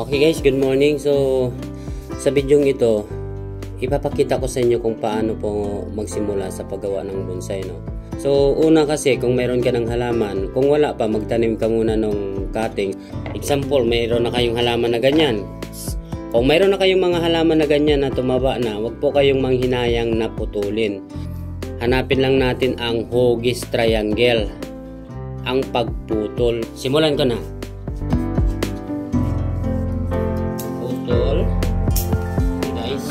Okay guys, good morning. So sa bidyong ito, ipapakita ko sa inyo kung paano po magsimula sa paggawa ng bonsai, no? So una kasi, kung mayroon ka ng halaman, kung wala pa, magtanim ka muna ng cutting. Example, mayroon na kayong halaman na ganyan. Kung mayroon na kayong mga halaman na ganyan na tumaba na, wag po kayong manghinayang na putulin. Hanapin lang natin ang hugis triangle, ang pagputol. Simulan ko na. Putol. Okay guys.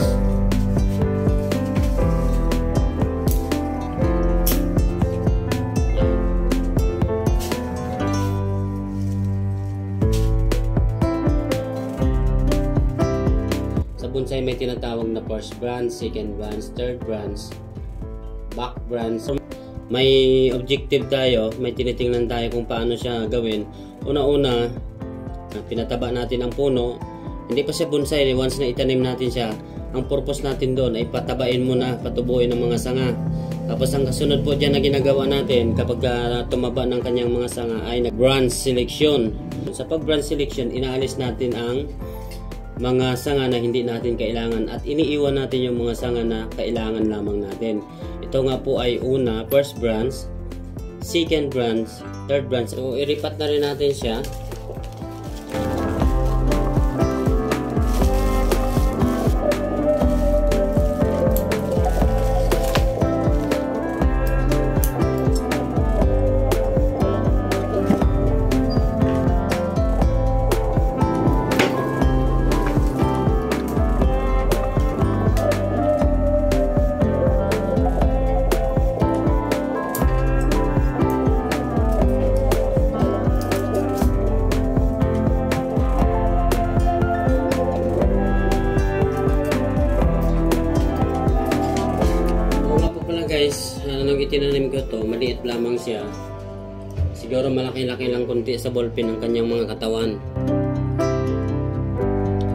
Sa bonsai may tinatawag na first branch, second branch, third branch, back branch. So, may objective tayo, may tinitingnan tayo kung paano siya gawin. Una-una, pinataba natin ang puno. Hindi pa siya bonsai, once na itanim natin siya, ang purpose natin doon ay patabain muna, patubuin ng mga sanga. Tapos ang kasunod po dyan na ginagawa natin kapag tumaba ng kanyang mga sanga ay branch selection. Sa pag-branch selection, inaalis natin ang mga sanga na hindi natin kailangan at iniiwan natin yung mga sanga na kailangan lamang natin. Ito nga po ay una, first branch, second branch, third branch. So iripat na rin natin siya. Guys, nung itinanim ko to, maliit lamang siya. Siguro malaki-laki lang konti sa ballpen ng kanyang mga katawan.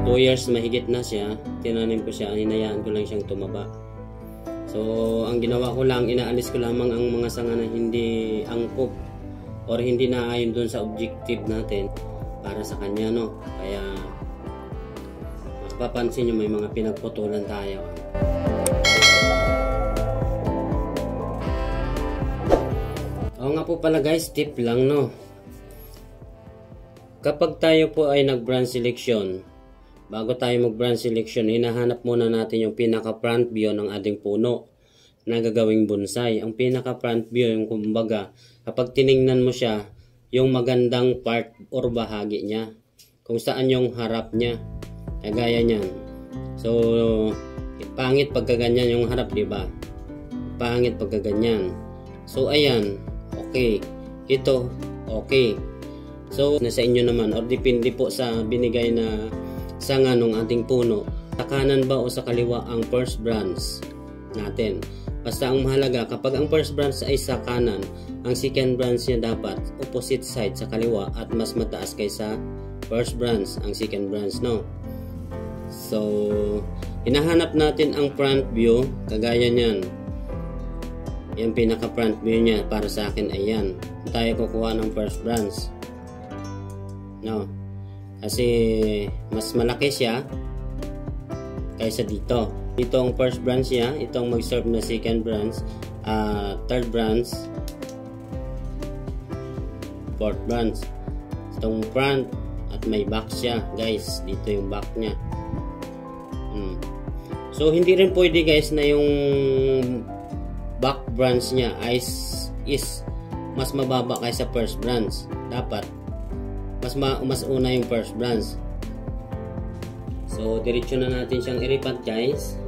2 years mahigit na siya. Tinanim ko siya, hinayaan ko lang siyang tumaba. So, ang ginawa ko lang, inaalis ko lamang ang mga sanga na hindi angkop or hindi naayon dun sa objective natin para sa kanya, no? Kaya mapapansin nyo may mga pinagputulan tayo. Oo nga po pala guys, tip lang, no. Kapag tayo po ay nag-branch selection, bago tayo mag-branch selection, hinahanap muna natin yung pinaka front view ng ating puno na gagawing bonsai. Ang pinaka front view, yung kumbaga, kapag tiningnan mo siya, yung magandang part or bahagi niya, kung saan yung harap niya, kagaya niyan. So, pangit pagka ganyan yung harap, diba? Pangit pagka ganyan. So, ayan. Okay, ito okay. So nasa inyo naman or depende po sa binigay na sanga ng ating puno, sa kanan ba o sa kaliwa ang first branch natin. Basta ang mahalaga, kapag ang first branch ay sa kanan, ang second branch niya dapat opposite side sa kaliwa at mas mataas kaysa first branch, ang second branch, no. So hinahanap natin ang front view, kagaya niyan. Yung pinaka front view niya para sa akin ay yan. Tayo kukuha ng first branch, no, kasi mas malaki siya kaysa dito. Ito ang first branch niya, itong mag-serve na second branch, third branch, fourth branch. Itong front at may back siya guys, dito yung back niya. So hindi rin pwede guys na yung back branch niya is mas mababa kaysa first branch. Dapat mas una yung first branch. So diretso na natin siyang iripat guys.